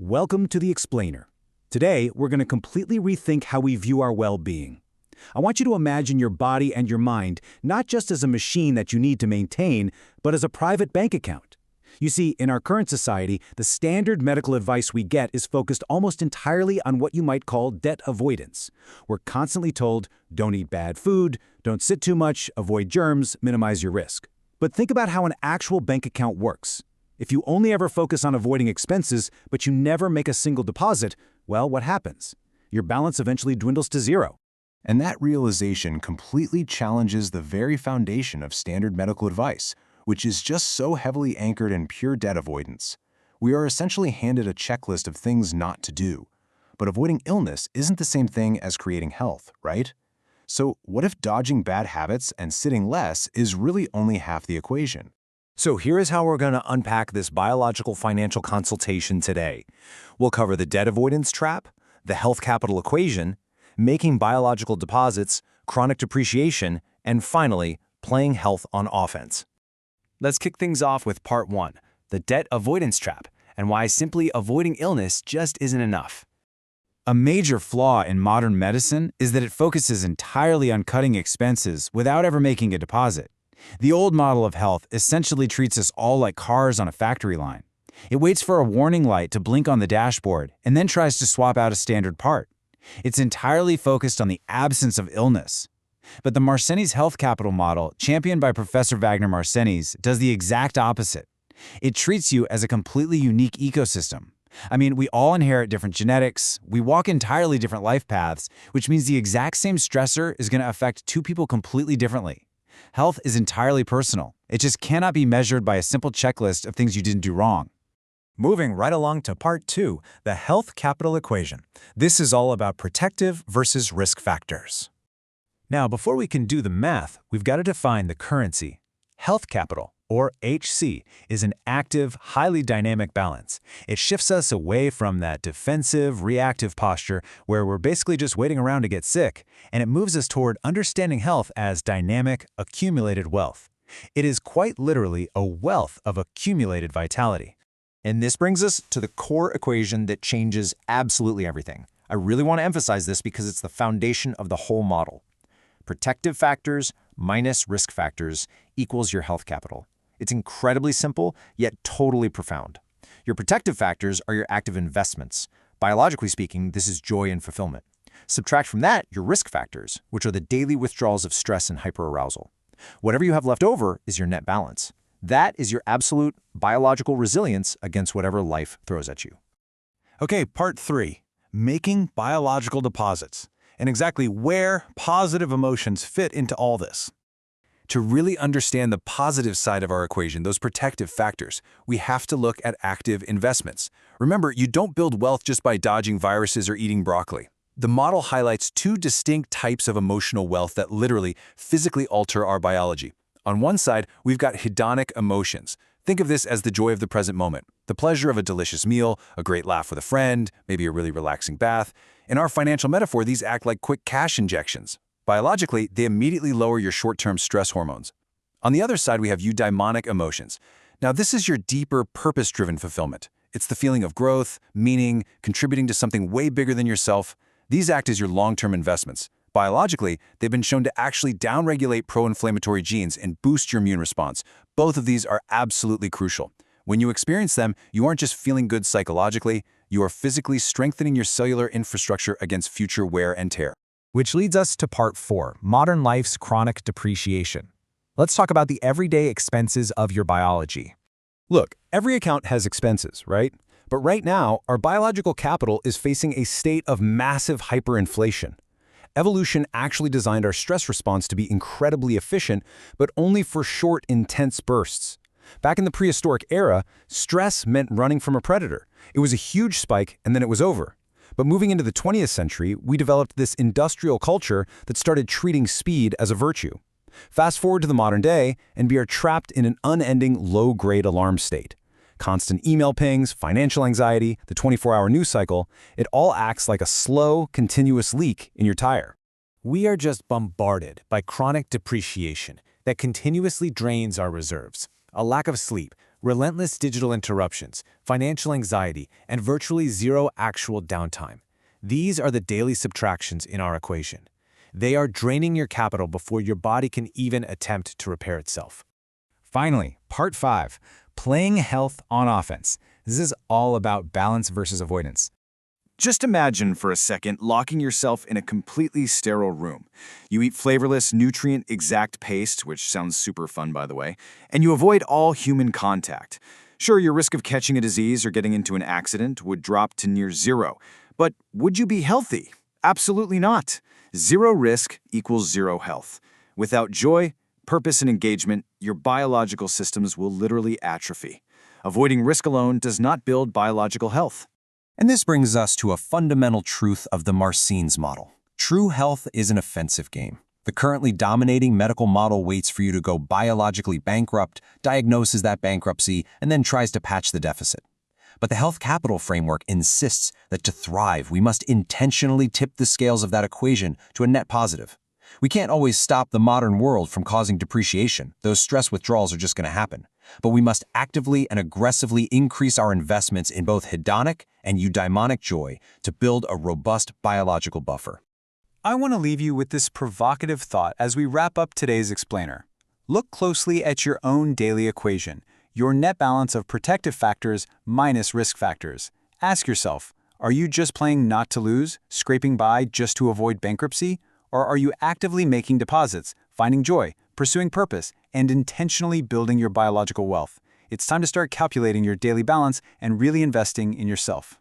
Welcome to The Explainer. Today, we're going to completely rethink how we view our well-being. I want you to imagine your body and your mind not just as a machine that you need to maintain, but as a private bank account. You see, in our current society, the standard medical advice we get is focused almost entirely on what you might call debt avoidance. We're constantly told, don't eat bad food, don't sit too much, avoid germs, minimize your risk. But think about how an actual bank account works. If you only ever focus on avoiding expenses, but you never make a single deposit, well, what happens? Your balance eventually dwindles to zero. And that realization completely challenges the very foundation of standard medical advice, which is just so heavily anchored in pure debt avoidance. We are essentially handed a checklist of things not to do. But avoiding illness isn't the same thing as creating health, right? So what if dodging bad habits and sitting less is really only half the equation? So here is how we're going to unpack this biological financial consultation today. We'll cover the debt avoidance trap, the health capital equation, making biological deposits, chronic depreciation, and finally, playing health on offense. Let's kick things off with part 1, the debt avoidance trap, and why simply avoiding illness just isn't enough. A major flaw in modern medicine is that it focuses entirely on cutting expenses without ever making a deposit. The old model of health essentially treats us all like cars on a factory line. It waits for a warning light to blink on the dashboard and then tries to swap out a standard part. It's entirely focused on the absence of illness. But the Marcenes Health Capital model, championed by Professor Wagner Marcenes, does the exact opposite. It treats you as a completely unique ecosystem. I mean, we all inherit different genetics, we walk entirely different life paths, which means the exact same stressor is going to affect two people completely differently. Health is entirely personal. It just cannot be measured by a simple checklist of things you didn't do wrong. Moving right along to part 2, the health capital equation. This is all about protective versus risk factors. Now, before we can do the math, we've got to define the currency. Health capital, or HC, is an active, highly dynamic balance. It shifts us away from that defensive, reactive posture where we're basically just waiting around to get sick, and it moves us toward understanding health as dynamic, accumulated wealth. It is quite literally a wealth of accumulated vitality. And this brings us to the core equation that changes absolutely everything. I really want to emphasize this because it's the foundation of the whole model. Protective factors minus risk factors equals your health capital. It's incredibly simple, yet totally profound. Your protective factors are your active investments. Biologically speaking, this is joy and fulfillment. Subtract from that your risk factors, which are the daily withdrawals of stress and hyperarousal. Whatever you have left over is your net balance. That is your absolute biological resilience against whatever life throws at you. Okay, part 3, making biological deposits, and exactly where positive emotions fit into all this. To really understand the positive side of our equation, those protective factors, we have to look at active investments. Remember, you don't build wealth just by dodging viruses or eating broccoli. The model highlights 2 distinct types of emotional wealth that literally, physically alter our biology. On one side, we've got hedonic emotions. Think of this as the joy of the present moment, the pleasure of a delicious meal, a great laugh with a friend, maybe a really relaxing bath. In our financial metaphor, these act like quick cash injections. Biologically, they immediately lower your short-term stress hormones. On the other side, we have eudaimonic emotions. Now, this is your deeper, purpose-driven fulfillment. It's the feeling of growth, meaning, contributing to something way bigger than yourself. These act as your long-term investments. Biologically, they've been shown to actually downregulate pro-inflammatory genes and boost your immune response. Both of these are absolutely crucial. When you experience them, you aren't just feeling good psychologically, you are physically strengthening your cellular infrastructure against future wear and tear. Which leads us to part 4, modern life's chronic depreciation. Let's talk about the everyday expenses of your biology. Look, every account has expenses, right? But right now, our biological capital is facing a state of massive hyperinflation. Evolution actually designed our stress response to be incredibly efficient, but only for short, intense bursts. Back in the prehistoric era, stress meant running from a predator. It was a huge spike, and then it was over. But moving into the 20th century, we developed this industrial culture that started treating speed as a virtue. Fast forward to the modern day, and we are trapped in an unending low-grade alarm state. Constant email pings, financial anxiety, the 24-hour news cycle, it all acts like a slow, continuous leak in your tire. We are just bombarded by chronic depreciation that continuously drains our reserves. A lack of sleep, relentless digital interruptions, financial anxiety, and virtually zero actual downtime. These are the daily subtractions in our equation. They are draining your capital before your body can even attempt to repair itself. Finally, part 5, playing health on offense. This is all about balance versus avoidance. Just imagine for a second locking yourself in a completely sterile room. You eat flavorless, nutrient-exact paste, which sounds super fun by the way, and you avoid all human contact. Sure, your risk of catching a disease or getting into an accident would drop to near zero, but would you be healthy? Absolutely not. Zero risk equals zero health. Without joy, purpose, and engagement, your biological systems will literally atrophy. Avoiding risk alone does not build biological health. And this brings us to a fundamental truth of the Marcenes model. True health is an offensive game. The currently dominating medical model waits for you to go biologically bankrupt, diagnoses that bankruptcy, and then tries to patch the deficit. But the Health Capital framework insists that to thrive, we must intentionally tip the scales of that equation to a net positive. We can't always stop the modern world from causing depreciation. Those stress withdrawals are just going to happen. But we must actively and aggressively increase our investments in both hedonic and eudaimonic joy to build a robust biological buffer. I want to leave you with this provocative thought as we wrap up today's explainer. Look closely at your own daily equation, your net balance of protective factors minus risk factors. Ask yourself, are you just playing not to lose, scraping by just to avoid bankruptcy? Or are you actively making deposits, finding joy, pursuing purpose, and intentionally building your biological wealth? It's time to start calculating your daily balance and really investing in yourself.